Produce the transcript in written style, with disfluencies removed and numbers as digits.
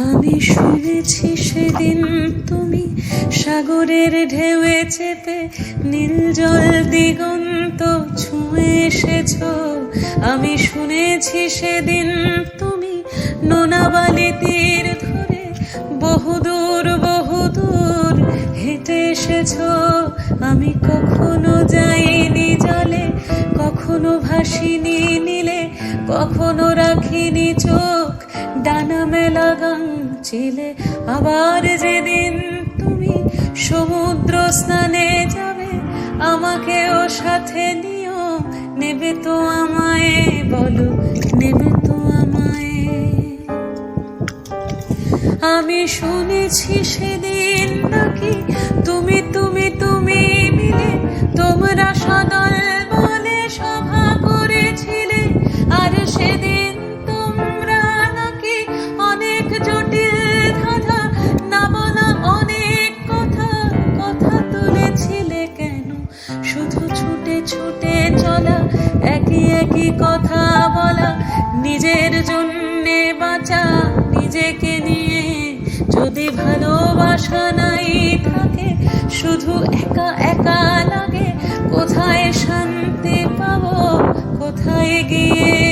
আমি শুনেছি সেদিন তুমি সাগরের ঢেউয়ে চেপে নীল জল দিগন্ত ছুঁয়ে এসেছ। আমি শুনেছি সেদিন তুমি নোনাবালি তীর ধরে বহুদূর বহুদূর হেঁটে এসেছ। আমি কখনো যাইনি জলে, কখনো ভাসিনি নীলে, কখনো রাখিনি চোখ ডানা মেলা গাং চিলে। আবার যেদিন তুমি সমুদ্র স্নানে যাবে, আমাকেও সাথে নিও, নেবে তো আমায়, বলো নেবে তো আমায়। আমি শুনেছি সেদিন নাকি তুমি তুমি তুমি মিলে তোমরা সদল বলে সভা করেছিলে। আর সেদিন তোমরা নাকি অনেক জটিল ধাঁধা না বলা অনেক কথা কথা তুলেছিলে। কেন শুধু ছুটে ছুটে চলা, একই একই কথা বলা, নিজের জন্যে বাঁচা, নিজেকে নিয়ে যদি ভালোবাসা নাই থাকে, শুধু একা একা লাগে। কোথায় শান্তি পাবো, কোথায় গিয়ে